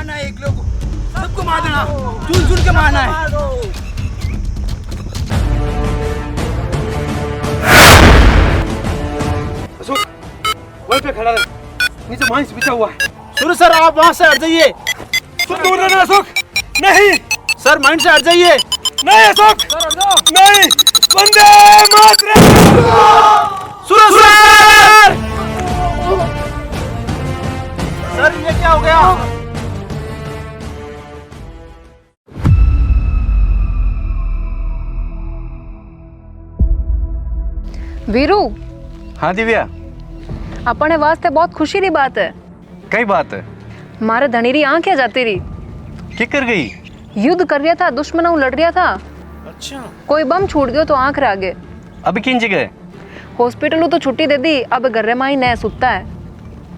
मारना है, एक लोग सबको मार देना, चुन चुन के मारना है। अशोक वहीं पे खड़ा रहे, नीचे माइंस बिछा हुआ है। सुनो सर, आप वहां से हट जाइए। तुम दूर रहना अशोक। नहीं सर, माइंड से हट जाइए। नहीं अशोक, नहीं। वंदे मातरम। सुनो सर, सर ये क्या हो गया? वीरू, हाँ दिव्या, अपने वास्ते बहुत खुशी री बात है। कई बात है? मारे धनीरी आंख क्या जाती रही, क्या कर गई? युद्ध कर रहा था, दुश्मनों लड़ रहा था। अच्छा, कोई बम छूट गयो तो आंख रह गए। अभी किन जगह? हॉस्पिटल तो छुट्टी दे दी, अब घर में ही नया सुता है।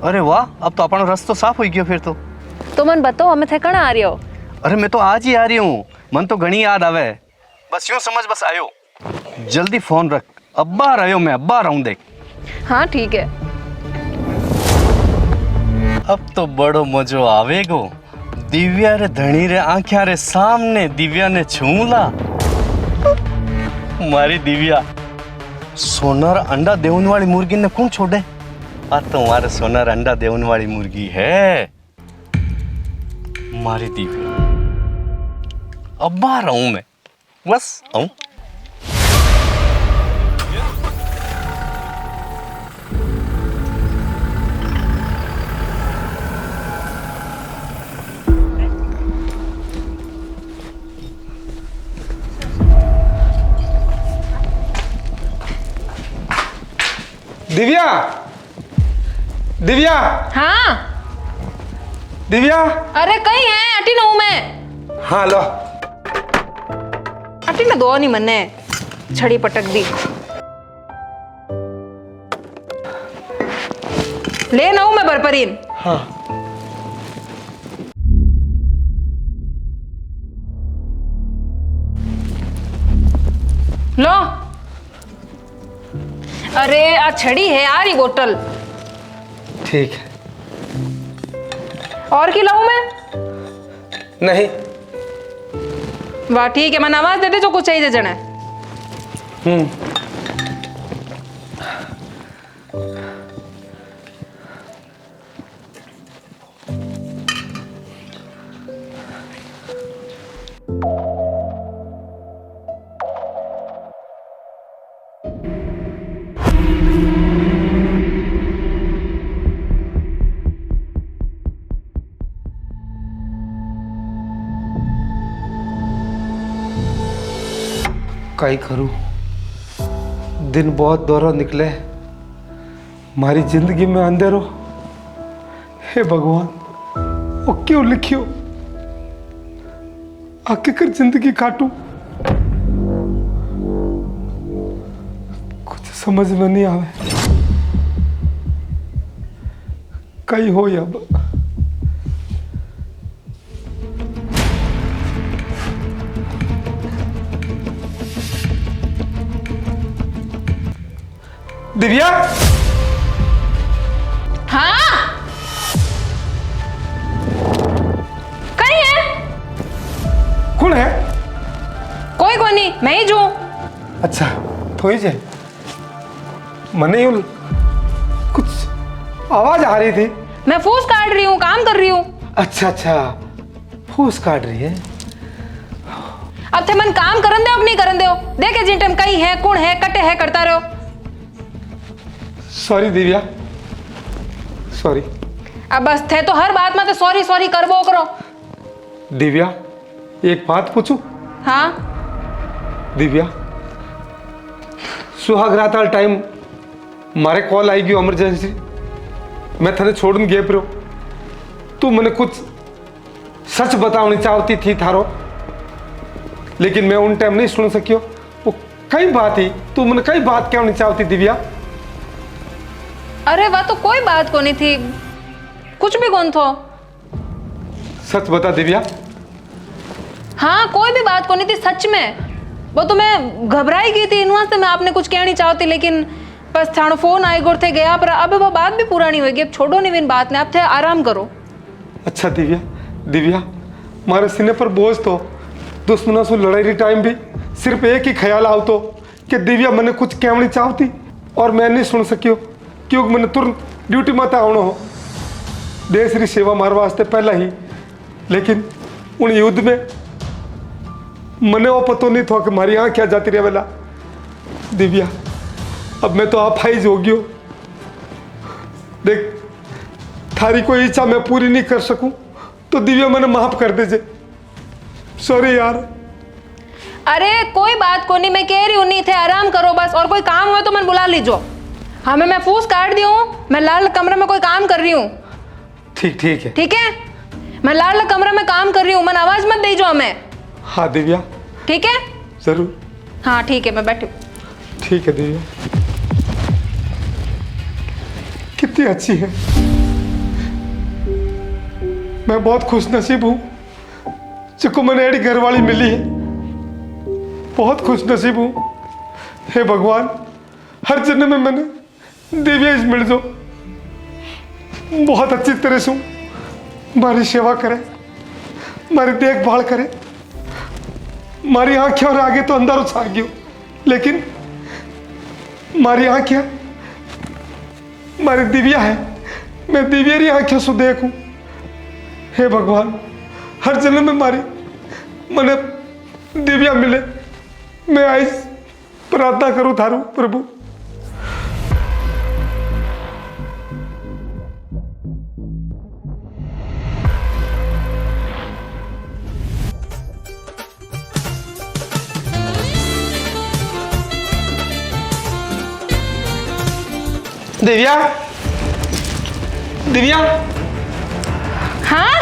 अरे वाह, अब तो अपना रास्ता साफ हो गया फिर तो मन बताओ, हमें थे कहाँ आ रही हो? अरे मैं तो आज ही आ रही हूँ, मन तो घनी याद आवे। बस यूं समझ, बस आयो। जल्दी फोन रख, अब्बा आ रहा हूँ मैं, अब्बा आ रहा हूँ देख। हाँ ठीक है। अब तो बड़ो मजो आवेगो। दिव्या रे धनी रे आंख्या रे सामने दिव्या ने छूला। मारी दिव्या सोनार अंडा देवन वाली मुर्गी ने कौन छोड़े? आ तुम्हारे सोनार अंडा देवन वाली मुर्गी है मारी दिव्या। अब आ रहा हूं मैं, बस आऊं। दिव्या, दिव्या, हाँ दिव्या। अरे कहीं है, अटी ना हूँ मैं। हाँ लो। अटी ना दो नहीं मन्ने, छड़ी पटक दी। ले ना हूँ मैं बरपरीन। हाँ लो। अरे आ छड़ी है यार, ये बोतल। ठीक है। और खिलाऊं मैं? नहीं। वाह ठीक है, मन आवाज देते जो कुछ चाहिए जने। कई करूं, दिन बहुत दोहरा निकले, हमारी जिंदगी में अंधेरो। हे भगवान, वो क्यों लिखियो? आखिरकार जिंदगी काटूं, कुछ समझ में नहीं आवे। कई हो अब। दिव्या। हाँ कहीं है? कौन है? कोई को नहीं, मैं ही जो। अच्छा थोड़ी जे मने यूं कुछ आवाज आ रही थी। मैं फूस काट रही हूँ, काम कर रही हूँ। अच्छा अच्छा, फूस काट रही है। अब थे मन काम करन दे, अब नहीं करन दे। देखे जिन टाइम कहीं है, कौन है, कटे है करता रहो। Sorry Divya, sorry. अब बस थे तो हर बात में तो सॉरी सॉरी करबो करो। दिव्या एक बात पूछूं? हाँ दिव्या, सुहाग रात वाला टाइम मारे कॉल आई गयो इमरजेंसी, मैं थने छोड़न गए पियो। तू मैंने कुछ सच बतावनी चाहती थी थारो, लेकिन मैं उन टाइम नहीं सुन सकियो। वो कई बात ही तू मैंने कई बात कहनी चाहती दिव्या। अरे वाह, तो कोई बात को नहीं थी, कुछ भी कौन थो। सच बता दिव्या। हाँ कोई भी बात को नहीं थी सच में। वो तो मैं घबराई गई थी, इन वास्ते मैं आपने कुछ कहनी चाहती, लेकिन बस थानो फोन आई गोर थे गया, पर अब वो बात भी पुरानी होगी। अब छोड़ो नहीं इन बात ने, अब थे आराम करो। अच्छा दिव्या, दिव्या मारे सीने पर बोझ तो दुश्मनों से लड़ाई री टाइम भी सिर्फ एक ही ख्याल आओ तो कि दिव्या मैंने कुछ कहनी चाहती और मैं नहीं सुन सकियो क्योंकि मैंने तुरंत ड्यूटी माता आना हो देश री सेवा मार वास्ते पहला ही। लेकिन उन युद्ध में मने वो पतो नहीं था कि मारी आँख क्या जाती रहे वाला। दिव्या अब मैं तो आप हाइज हो गयो। देख थारी कोई इच्छा मैं पूरी नहीं कर सकूं तो दिव्या मैंने माफ कर दीजिए। सॉरी यार। अरे कोई बात को नहीं, मैं कह रही हूँ नहीं थे, आराम करो बस। और कोई काम हो तो मैं बुला लीजो। हाँ मैं फूस काट दी हूँ, मैं लाल कमरे में कोई काम कर रही हूँ। ठीक है ठीक है, मैं लाल कमरे में काम कर रही हूँ, मन आवाज मत दीजो हमें। हाँ दिव्या ठीक है जरूर। हाँ ठीक है, मैं बैठी हूँ। ठीक है दिव्या कितनी अच्छी है। मैं बहुत खुश नसीब हूँ जिसको मैंने एडी घरवाली मिली है। बहुत खुश नसीब हूँ। हे भगवान हर जन्म में मैंने दिव्या इस मिल जो बहुत अच्छी तरह से हमारी सेवा करे, हमारी देखभाल करे। हमारी आंखें और आगे तो अंदर छा गयो लेकिन हमारी आंखें हमारी दिव्या है। मैं दिव्या री आंखों से देखूं। हे भगवान हर जन्म में हमारी मने दिव्या मिले। मैं आज प्रार्थना करूं थारू प्रभु। दिव्या दिव्या। हाँ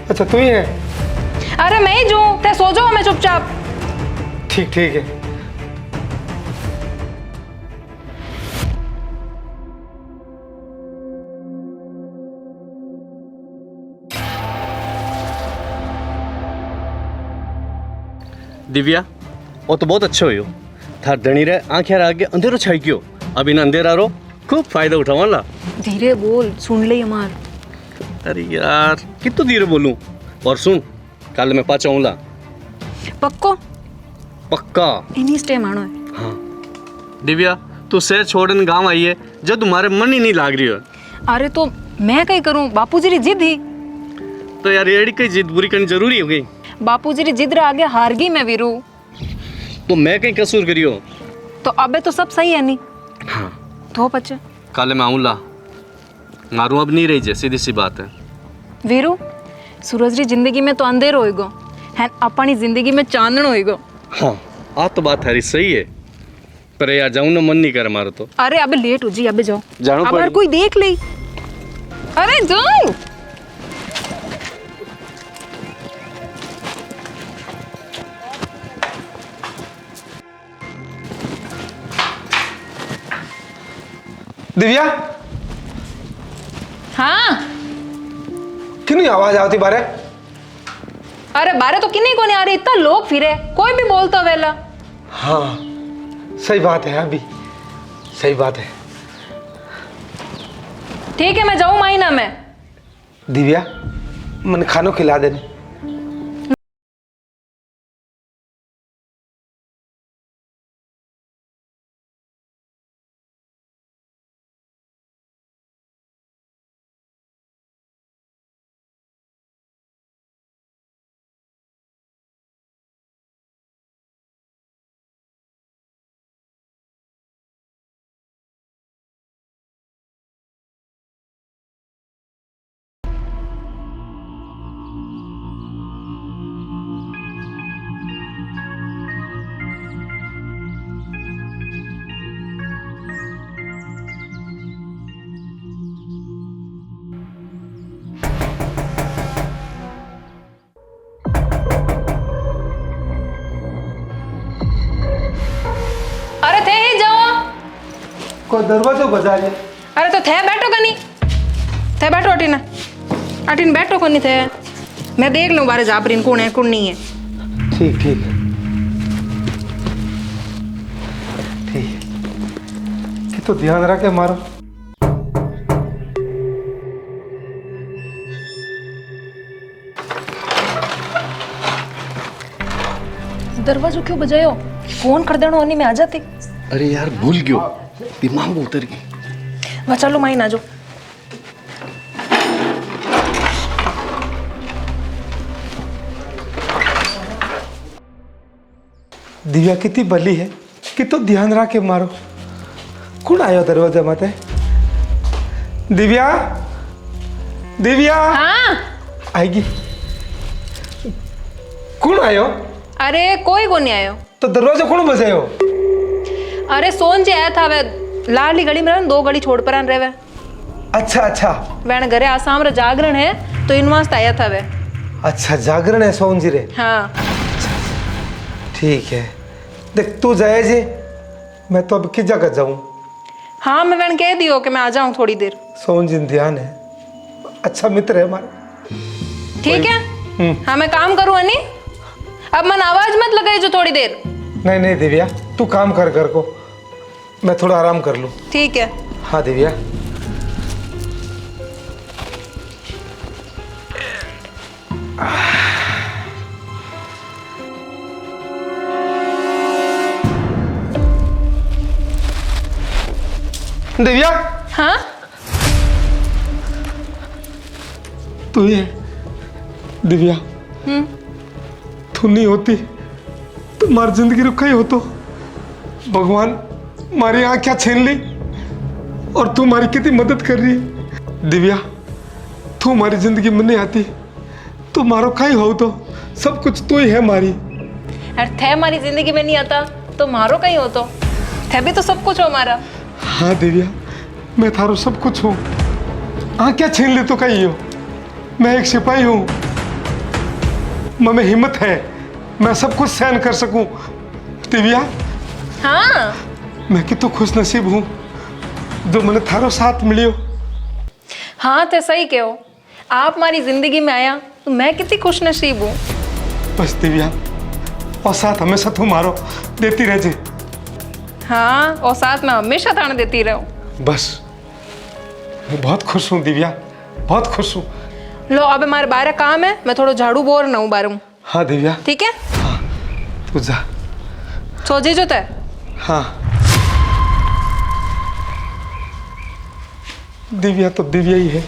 अच्छा तू ही है? अरे मैं ही जो ते सो जाओ, मैं चुपचाप। ठीक है। दिव्या वो तो बहुत अच्छा हुई थार धनी रे आंखें आगे अंधेरो छाई गयो। अब इन अंधेरा रो खूब फायदा उठावाला। धीरे बोल, सुन ले हमार। अरे यार कितना धीरे बोलूं। और सुन कल मैं पाचा आऊंला। पक्को? पक्का। इन्हीं टाइम आना है। हाँ दिव्या तू शहर छोड़न गांव आई है जब तुम्हारे मन ही नहीं लाग रही है। अरे तो मैं कहीं करूं, बापूजी री जिद ही। तो यार एड़ी कई जिद पूरी करनी जरूरी हो गई। बापूजी री जिद रे आगे हार गई मैं वीरू। तो मैं कहीं कसूर करियो? तो अबे तो सब सही है नहीं। हाँ तो बच्चे कल मैं आऊंला। मारू अब नहीं रही जे, सीधी सी बात है। वीरू सूरज री जिंदगी में तो अंधेर होएगो है, अपनी जिंदगी में चांदन होएगो। हाँ आ तो बात हरी सही है पर यार जाऊं ना मन नहीं कर मारो तो। अरे अबे लेट हो जी, अबे जाओ। जानो अगर पड़ी। कोई देख ले। अरे जाओ। दिव्या हाँ क्यों आवाज आती बारे? अरे बारे तो किन्हीं को नहीं आ रही, इतना लोग फिरे, कोई भी बोलता वेला। हाँ सही बात है, अभी सही बात है। ठीक है मैं जाऊं मायना में। दिव्या मन खानो खिला देने। अरे थे ही जाओ। कोई दरवाजा बजा रहे। अरे तो थे बैठो कनी, थे बैठो अटीना, अटीन बैठो कनी थे। मैं देख लूं बारे जापरीन कौन है कौन नहीं है। ठीक ठीक कि तो ध्यान रखे मारो। दरवाजो क्यों बजायो? फोन कर देनो ओनी में आ जाती। अरे यार भूल गयो, दिमाग उतर गई। वह चलो माई ना जो। दिव्या कितनी भली है, कितो ध्यान रख के मारो। कौन आयो दरवाजा माते? दिव्या, दिव्या। हाँ आएगी। कौन आयो? अरे कोई को नहीं आयो। तो दरवाजा कौन बजायो? अरे सोन जी आया था वे लाली गली में रहे, 2 गली छोड़ पर आन रहे वे। अच्छा अच्छा वैन घरे आसाम रे जागरण है तो इन वास्ते आया था वे। अच्छा, जागरण है सोन जी रे। हाँ ठीक है, देख तू जाए जी, मैं तो अब किस जगह जाऊं? हाँ मैं वैन कह दियो कि मैं आ जाऊं थोड़ी देर। सोन जी ध्यान है, अच्छा मित्र है हमारा। ठीक है। हाँ मैं काम करूँ अनी, अब मन आवाज मत लगाई जो थोड़ी देर। नहीं नहीं दिव्या, तू काम कर घर को, मैं थोड़ा आराम कर लूं। ठीक है। हाँ दिव्या। दिव्या। हाँ तू ये दिव्या, तू नहीं होती तो मारी जिंदगी रुका ही हो। तो भगवान मारी आंखें छीन ली और तू हमारी कितनी मदद कर रही है। दिव्या, तू हमारी जिंदगी में नहीं आती तो मारो का ही हो। तो सब कुछ तू ही है मारी। अरे थे हमारी जिंदगी में नहीं आता तो मारो कहीं हो, तो थे भी तो सब कुछ हो हमारा। हाँ दिव्या, मैं थारो सब कुछ हूँ। आंखें छीन ली तो कही हो। मैं एक सिपाही हूँ, मैं हिम्मत है, मैं सब कुछ सहन कर सकूं। दिव्या, हाँ मैं कितना खुश नसीब हूँ जो मैंने थारो साथ मिलियो। हाँ ते सही कहो, आप हमारी जिंदगी में आया तो मैं कितनी खुश नसीब हूँ। बस दिव्या, और साथ हमेशा तू मारो देती रह जे। हाँ और साथ में हमेशा तान देती रहूं। बस मैं बहुत खुश हूँ दिव्या, बहुत खुश हूँ। लो अब हमारे बाहर काम है, मैं थोड़ा झाड़ू बोर ना हूँ बारूं। हाँ दिव्या। ठीक है। हाँ तू जा। सो जी जो ते। हाँ दिव्या तो दिव्या ही है,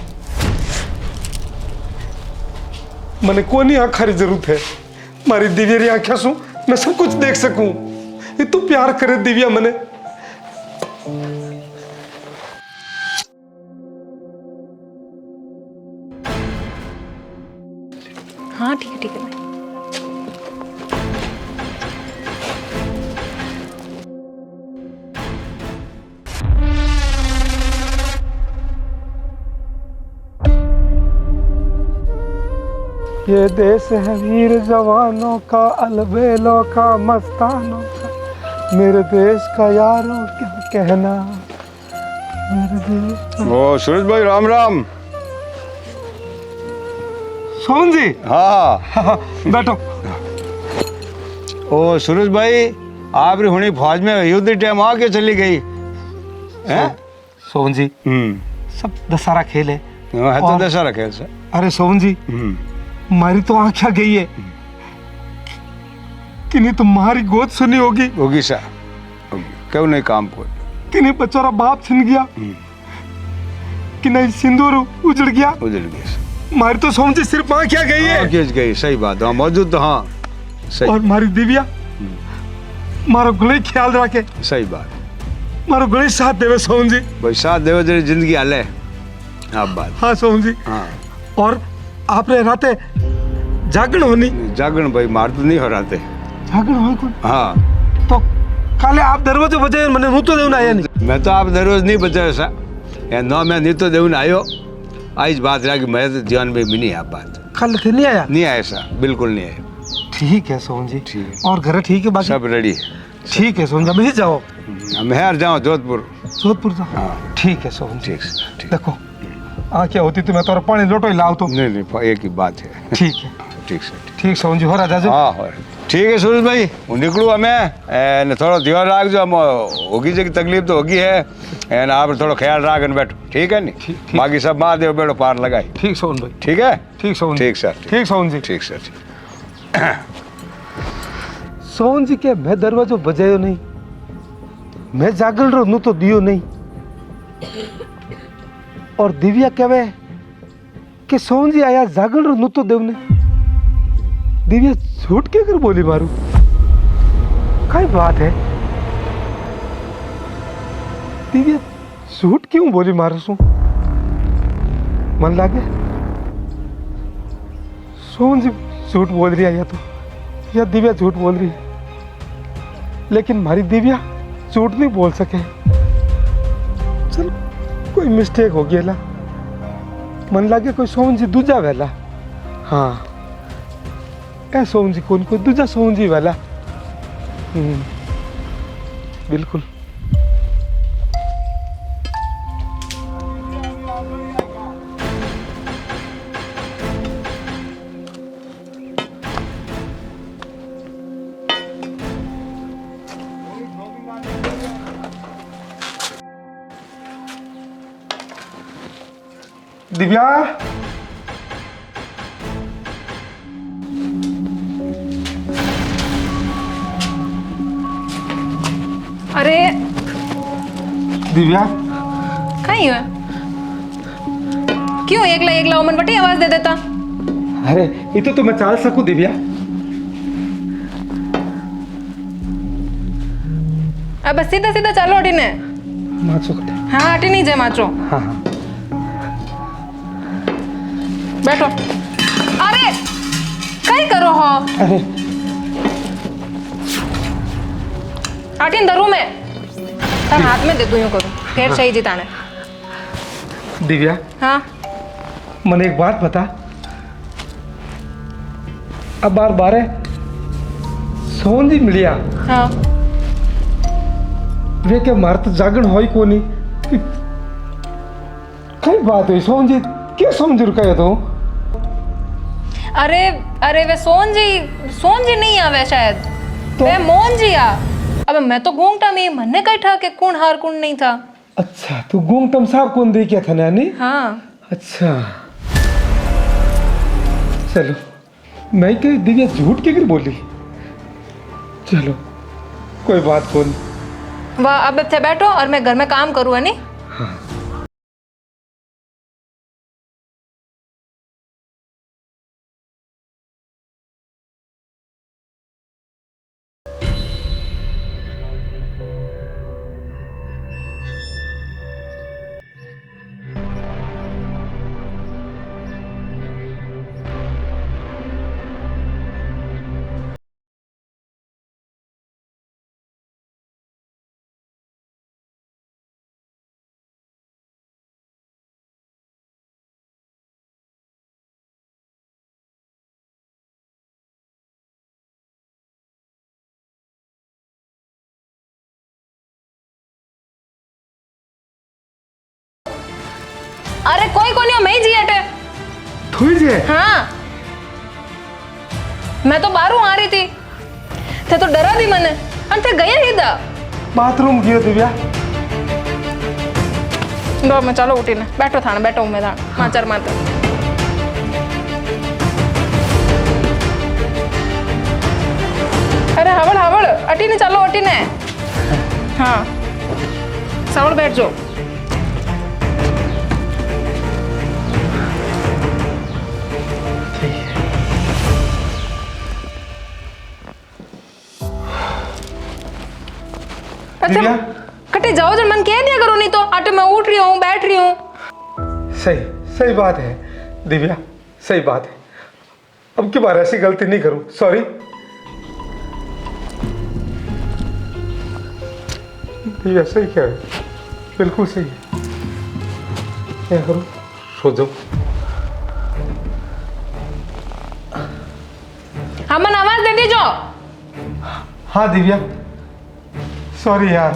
मैंने कोनी आँखारी जरूरत है। मारी दिव्या री आँखें सू मैं सब कुछ देख सकूं। ये तो प्यार करे दिव्या मने। हाँ ठीक है ठीक है। ये देश है वीर जवानों का, अलबेलों का, मस्तानों का। मेरे देश का यारों क्या कहना, मेरे देश। ओ सूरज भाई राम राम। सोहन जी। हाँ बैठो। ओ सूरज भाई, आप री हुणी फौज में युद्ध टाइम आके चली गई हैं? सोहन जी, सब दशहरा खेल है। है तो दशहरा खेल से। अरे सोहन जी, मारी तो आंखें गई है कि नहीं तुम्हारी गोद सुनी होगी। होगी सा, क्यों नहीं काम को कि नहीं बचोरा बाप छिन गया, कि नहीं सिंदूर उजड़ गया। उजड़ गई। मारी तो सोहन जी सिर्फ आंखें गई है। खींच गई, सही बात। हाँ मौजूद तो हाँ सही। और मारी दिव्या मारो गले ख्याल रखे। सही बात। मारो गले साथ देवे सोहन जी। भाई साथ देवे तेरी जिंदगी हाले आप बात। हाँ सोहन जी। हाँ और आपने राते जागरण होनी। जागरण भाई मार तो नहीं हो रहा थे। जागरण हो कौन? हाँ तो काले आप दरवाजे बजे मैंने नूतो देवना आया नहीं। मैं तो आप दररोज नहीं बचा सा, ना मैं नहीं तो देवन आयो। आज बात रहा कि मैं तो जीवन में भी नहीं आ बात। कल थे नहीं आया? नहीं आया सा, बिल्कुल नहीं आया। ठीक है सोहन जी। ठीक है। और घर ठीक है बाकी? सब रेडी। ठीक है सोहन जी, अभी जाओ। मैं यार जाऊँ जोधपुर। जोधपुर जाओ। हाँ ठीक है सोहन जी। ठीक। देखो आंखें होती तो मैं तो पानी लोटो ही लाओ तो। नहीं एक ही बात है। ठीक है। ठीक सर। ठीक सोहन जी, हो रहा जाजो। हाँ हो ठीक है सूरज भाई, निकलू हमें थोड़ा ध्यान रख जो। हम होगी जो तकलीफ तो होगी है, एन आप थोड़ा ख्याल रख बैठो। ठीक है नहीं? बाकी सब महादेव बेड़ो पार लगाई। ठीक सोहन भाई। ठीक है। ठीक सोहन जी। ठीक सर। ठीक सोहन जी। ठीक सर। सोहन जी के मैं दरवाजो बजायो नहीं, मैं जागल रो नू तो दियो नहीं। और दिव्या कहे कि सोहन जी आया जागल रो नू तो देवने। दिव्या झूठ के कर बोली मारू, काय बात है? दिव्या झूठ क्यों बोली मारू सू? मन लागे सोहन जी झूठ बोल रही है या दिव्या झूठ बोल रही है, लेकिन हमारी दिव्या झूठ नहीं बोल सके। चल कोई मिस्टेक हो गया ला, मन लागे कोई सोहन जी दूजा वेला। हाँ ए सोहन जी कोई दूजा सोहन जी वेला। बिल्कुल। दिव्या अरे दिव्या कहीं है? क्यों एकला एकला ओमन बटी आवाज दे देता? अरे ये तो मैं चाल सकूं दिव्या। अब सीधा सीधा चालो अटीने। माचो कटे। हाँ अटी नहीं जाए माचो। हाँ हाँ बैठो। अरे कई करो हो? अरे आटीन धरू में तब हाथ में दे दूं यूं करूं फिर सही जिताने। दिव्या हाँ मन एक बात बता, अब बार बारे सोहन जी मिलिया हाँ वे के मार तो जागरण हो ही कोनी। कई बात हुई सोहन जी क्या समझ रुका तो? अरे अरे वे सोहन जी नहीं आवे शायद तो? वे मोहन जी आ। अब मैं तो घूंगटा में मन्ने कही था कि कौन हार कौन नहीं था। अच्छा तू गुंग तम साहब कौन दे क्या था नानी? हाँ अच्छा चलो मैं कही दिव्या झूठ के गिर बोली। चलो कोई बात कौन। वाह अब थे बैठो और मैं घर में काम करूँ है नी। अरे कोई कोनी हो मैं ही जी हटे। थोड़ी जे हाँ मैं तो बाहरों आ रही थी थे तो डरा दी मैंने और थे गया ही था बाथरूम गयो दिव्या। लो मैं चलो उठी ने बैठो थाने बैठो मैं थाने माचर मातर। अरे हावड़ हावड़ अटी ने चलो अटी ने। हाँ सावड़ बैठ जाओ। अच्छा कटे जाओ जब मन कह दिया करो नहीं तो आटे मैं उठ रही हूँ बैठ रही हूँ। सही सही बात है दिव्या, सही बात है। अब की बार ऐसी गलती नहीं करूं, सॉरी। दिव्या सही कह रहे, बिल्कुल सही है। क्या करूं, सो जाऊं। हमन आवाज दे दीजो। हाँ दिव्या सॉरी यार,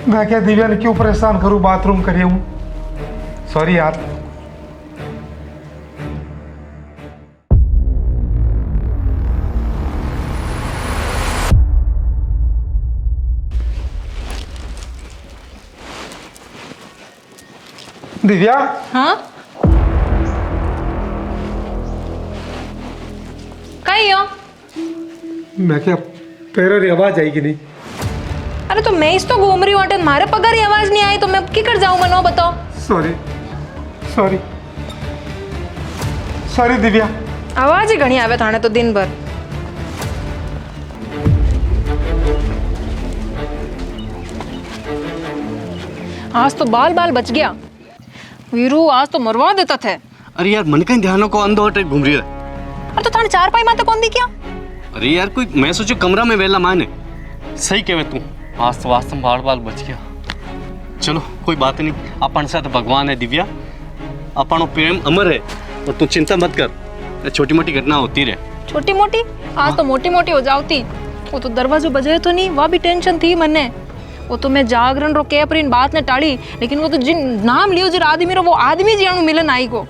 मैं क्या दिव्या ने क्यों परेशान करूं, बाथरूम करिए हूं, सॉरी यार। दिव्या हाँ कहीं हो मैं क्या पैरों री आवाज आएगी नहीं? अरे तो मैं इस तो घूम रही हूँ अटे मारे पगार ही आवाज नहीं आई तो मैं की कर जाऊँ मनो बताओ। Sorry sorry sorry Divya. आवाज ही घनी आवे थाने तो दिन भर। आज तो बाल बाल बच गया वीरू, आज तो मरवा देता थे। अरे यार मन कहीं ध्यानों को अंधो हटे घूम रही है। अरे तो थाने चार पाई माते कौन दी क्या? अरे यार कोई मैं सोचू कमरा में वेला माने। सही कहवे तू, आज तो वास्तव में बाल बाल बच गया। चलो कोई बात नहीं, अपन साथ भगवान है दिव्या, अपन प्रेम अमर है और तू चिंता मत कर, छोटी मोटी घटना होती रहे। छोटी मोटी? आज तो मोटी मोटी हो जाती। वो तो दरवाजो बजे तो नहीं, वह भी टेंशन थी मने। वो तो मैं जागरण रो के पर इन बात ने टाड़ी, लेकिन वो तो जिन नाम लियो जिन आदमी रो वो आदमी जियानु मिलन आई को।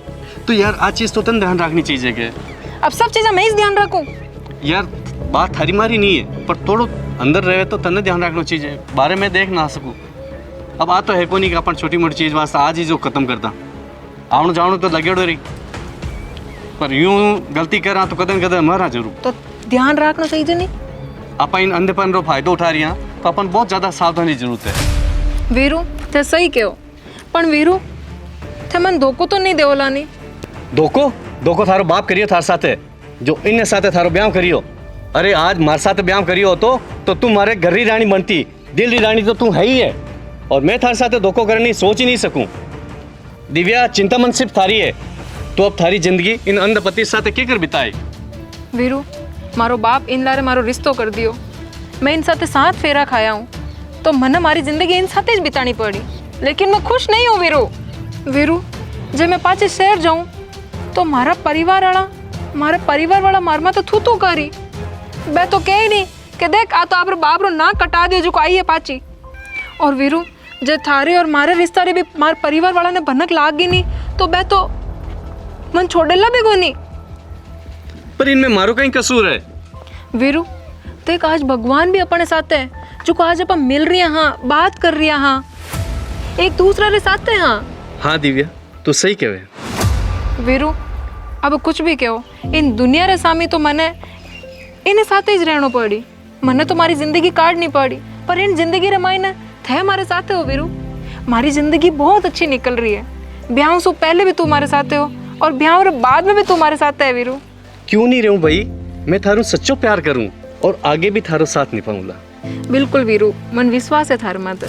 तो यार आज चीज तो तन ध्यान रखनी चाहिए के। अब सब चीजें मैं ही ध्यान रखूं? यार बात हरी मारी नहीं है, पर थोड़ो अंदर रहे तो तन्ने ध्यान रखना चाहिए, बारे में देख ना सकूं। अब आ तो है को नहीं कि अपन छोटी मोटी चीज वास्ते आज ही जो खत्म करता। आवणु जावणु तो लगेड़ो रही, पर यूं गलती करा तो कदम कदम मरा जरूर। तो ध्यान रखना चाहिए नहीं? अपन इन अंधेपन रो फायदो उठा रही हैं तो अपन बहुत ज्यादा सावधानी जरूरत है। वीरू ते सही कहो, पण वीरू थे मन धोखो तो नहीं देवला नहीं? धोखो धोखो थारो बाप करियो थार साथे, जो इन साथे थारो ब्याह करियो। अरे आज मार साथे ब्याह करियो तो तू मारे घर री रानी बनती, दिल री रानी तो तू है ही है, और मैं थार साथे धोखो करने सोच ही नहीं सकूं। दिव्या चिंता मन सिर्फ थारी है, तो अब थारी जिंदगी इन अंध पति साथे के कर बिताए। वीरू मारो बाप इन लारे मारो रिश्तो कर दियो, मैं इन साथे 7 फेरा खाया हूँ, तो मने मारी जिंदगी इन साथे ज बितानी पड़ी, लेकिन मैं खुश नहीं हूँ वीरू। वीरू जब मैं पाछे शहर जाऊँ तो मारा परिवार वाला मारमा तो थू करी। मैं तो कह ही नहीं कि देख आ तो आप बाप रो ना कटा दियो जो आई है पाची। और वीरू जे थारे और मारे रिश्ता रे भी मार परिवार वाला ने भनक लाग गई नहीं तो मैं तो मन छोड़ेला भी कोनी। पर इनमें मारो कहीं कसूर है? वीरू देख आज भगवान भी अपने साथ है, जो को आज अपन मिल रही हैं, हाँ बात कर रही हैं, हाँ एक दूसरे के साथ है। हाँ दिव्या तू सही कहे। वीरू अब कुछ भी कहो, इन दुनिया रे सामी तो मने इन्हें साथ ही रहना पड़ी, मने तो मारी जिंदगी काटनी पड़ी, पर इन जिंदगी रे मायने थे हमारे साथ हो वीरू। मारी जिंदगी बहुत अच्छी निकल रही है, ब्याह से पहले भी तू हमारे साथ हो और ब्याह के बाद में भी तू हमारे साथ है वीरू। क्यों नहीं रहूं भाई, मैं थारू सच्चो प्यार करूं और आगे भी थारो साथ निभाऊंगा। बिल्कुल वीरू, मन विश्वास है थारे माते।